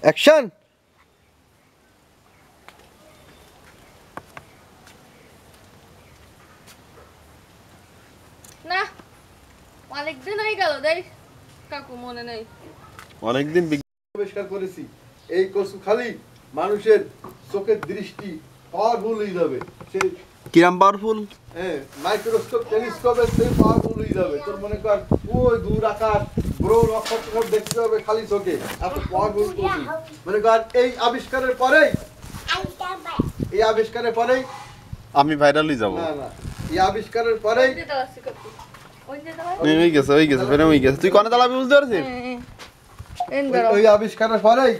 Action. না অনেকদিন হয়ে গেল দেই কাকু মনে নেই। অনেকদিন আবিষ্কার করেছি এই কচু খালি মানুষের চোখের দৃষ্টি পাওয়ারফুল হয়ে যাবে। সে কিরাম পাওয়ারফুল? হ্যাঁ, মাইক্রোস্কোপ টেলিস্কোপের সেই পাওয়ারফুল হয়ে যাবে। তোর মনে কর ওই দূর আকাশ গ্রহ নক্ষত্র সব দেখতে হবে খালি চোখে, এত পাওয়ারফুল কচু। মনে কর এই আবিষ্কারের পরেই আমি ভাইরাল হয়ে যাব। না না, এই আবিষ্কারের পরেই হয়ে গেছে ফেরে হয়ে গেছে। তুই কোনে দাঁড়াবি বুঝতে পারছিস? ওই আবিষ্কারের পরেই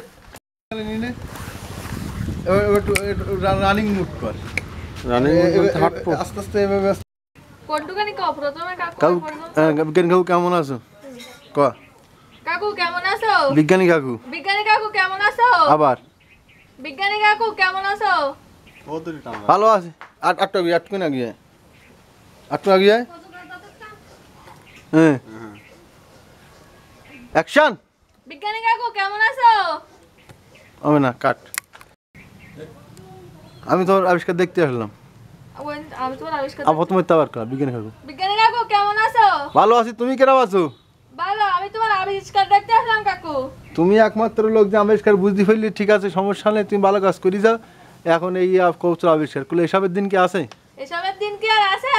রানিং মুড কর। রানিং হাঁটবো আস্তে আস্তে এভাবে। কোনটুকানি কও প্রথমে কাকু বিজ্ঞানী কাকু কেমন আছো? ক কাকু কেমন আছো? বিজ্ঞানী কাকু। বিজ্ঞানী কাকু কেমন আছো? আবার বিজ্ঞানী কাকু কেমন আছো? ভালো আছে। আটটু না গিয়ে হ্যাঁ অ্যাকশন। বিজ্ঞানী কাকু কেমন আছো? হবে না, কাট। আমি তোর আবিষ্কার দেখতে আসলাম। আমি তোমার আবিষ্কার প্রথমে তো আবার কাট। বিজ্ঞানী কাকু বিজ্ঞানী কাকু কেমন আছো? ভালো আছি, তুমি কেমন আছো? ভালো, আমি তোমার আবিষ্কার দেখতে আসলাম কাকু। তুমি একমাত্র লোক যে আবিষ্কার বুঝতে ফেললি, ঠিক আছে সমস্যা নেই, তুমি ভালো কাজ করি যাও। এখন এই কৌচর আবিষ্কার করলে এসবের দিন কি আছে? এসবের দিন কি আর আছে?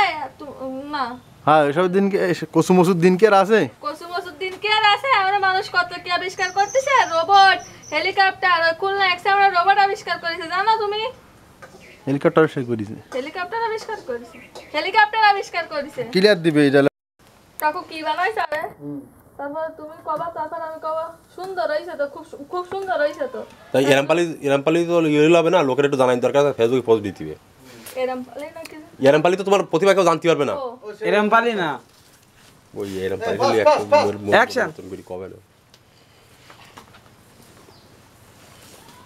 না। হ্যাঁ, এসবের দিন কি, কচু মসুর দিন কি আর আছে? কচু মসুর দিন কি আর আছে? আমরা মানুষ কত কি আবিষ্কার করতেছে, রোবট, হেলিকপ্টার, খুলনা এক্সে আমরা রোবট আবিষ্কার করেছে, জানো তুমি? হেলিকপ্টার আবিষ্কার করেছে। হেলিকপ্টার আবিষ্কার করেছে, হেলিকপ্টার আবিষ্কার করেছে। ক্লিয়ার দিবে এটা। কাকু কি বানাইছে রে? তারপর তুমি কবা, তারপর আমি কবা। সুন্দর হইছে তো, খুব খুব সুন্দর হইছে তো। তাই এরামপালি তো ইয়ে হবে না, লোকের একটু জানাই দরকার, ফেসবুকে পোস্ট দিতে হবে। এরামপালি নাকি? এরামপালি তো তোমার প্রতিভা কেউ জানতে পারবে না। এরামপালি না, ওই এরামপালি হলে একটা অ্যাকশন নতুন করে কবে না।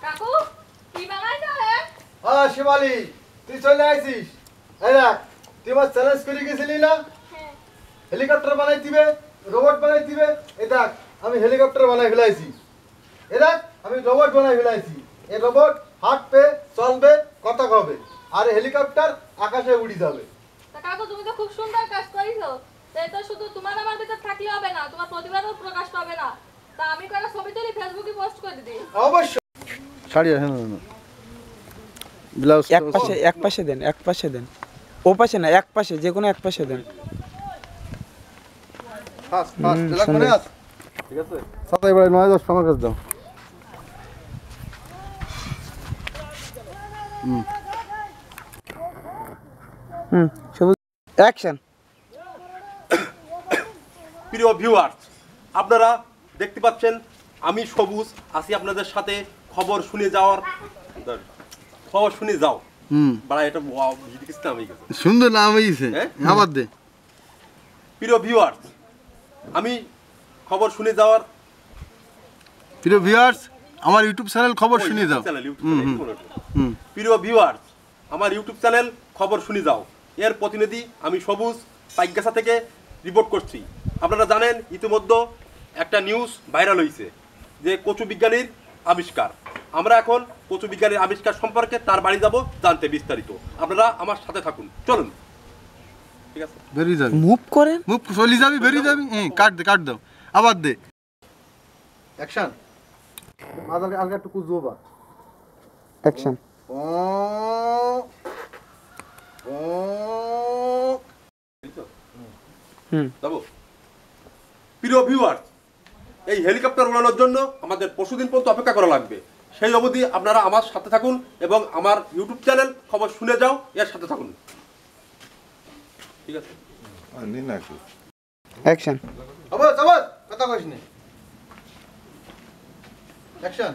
কাকু কি বানাইছে রে? শিবালি, তুই চলে আইছিস। এই দেখ, তুই আমার চ্যালেঞ্জ করে গেছিলি না হেলিকপ্টার বানাই দিবে, রোবট বানাই দিবে। এই দেখ, আমি হেলিকপ্টার বানাই ফেলাইছি। এই দেখ, আমি রোবট বানাই ফেলাইছি। এই রোবট হাঁটবে, চলবে, কথা কবে, আর হেলিকপ্টার আকাশে উড়ে যাবে। তা কাকু তুমি তো খুব সুন্দর কাজ করেছো। এটা শুধু তোমার আমার ভিতর থাকলে হবে না, তোমার প্রতিভাও প্রকাশ পাবে না। তা আমি কটা ছবি তুলি ফেসবুকে পোস্ট করে দিই। অবশ্যই। শাড়ি আছে না? ব্লাউজ এক পাশে দেন, ও পাশে না, এক পাশে, যে কোনো এক পাশে দেন। ফাস্ট এলাক মনে আছে? ঠিক আছে, 9-10 আমার কাছে দাও। সবুজ অ্যাকশন। প্রিয় ভিউয়ার্স, আপনারা দেখতে পাচ্ছেন আমি সবুজ আছি আপনাদের সাথে। খবর শুনে যাও। বাড়া এটা সুন্দর নাম হয়েছে। আবার দে। প্রিয় ভিউয়ার্স, আমি খবর শুনে যাওয়ার। প্রিয় ভিউয়ার্স, আমার ইউটিউব চ্যানেল খবর শুনে যাও। প্রিয় ভিউয়ার্স, আমার ইউটিউব চ্যানেল খবর শুনে যাও এর প্রতিনিধি আমি সবুজ পাইকগাছা থেকে রিপোর্ট করছি। আপনারা জানেন ইতিমধ্যে একটা নিউজ ভাইরাল হয়েছে যে কচু বিজ্ঞানীর আবিষ্কার। আমরা এখন কচু বিজ্ঞানীর আবিষ্কার সম্পর্কে তার বাড়ি যাব জানতে বিস্তারিত। আপনারা আমার সাথে থাকুন, চলুন। ঠিক আছে, বেরিয়ে যাবি, মুভ করেন, মুভ চলে যাবি, বেরিয়ে যাবি। কাট দাও, আবার দে। অ্যাকশন। আগে একটু কুজো বা অ্যাকশন। প্রিয় ভিউয়ার্স, এই হেলিকপ্টার উড়ানোর জন্য আমাদের পরশুদিন পর্যন্ত অপেক্ষা করা লাগবে। সেই অবধি আপনারা আমার সাথে থাকুন এবং আমার ইউটিউব চ্যানেল খবর শুনে যাও এর সাথে থাকুন। ঠিক আছে, অ্যাকশন। আবার কথা কইস নি। অ্যাকশন।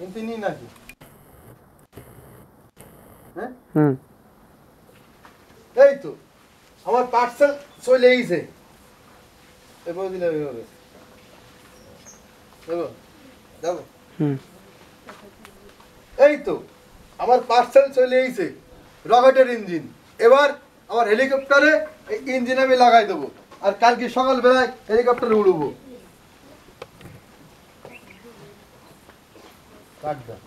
ইন্তিনি নাকি? হ্যাঁ? এই তো আমার পার্সেল চলে এসেছে। এবার দিলে হবে। যাবো। এই তো আমার পার্সেল চলে এসেছে, রকেটের ইঞ্জিন। এবার আমার হেলিকপ্টারে এই ইঞ্জিন আমি লাগাই দেবো, আর কালকে সকালবেলায় হেলিকপ্টারে উড়বো। কাট দাও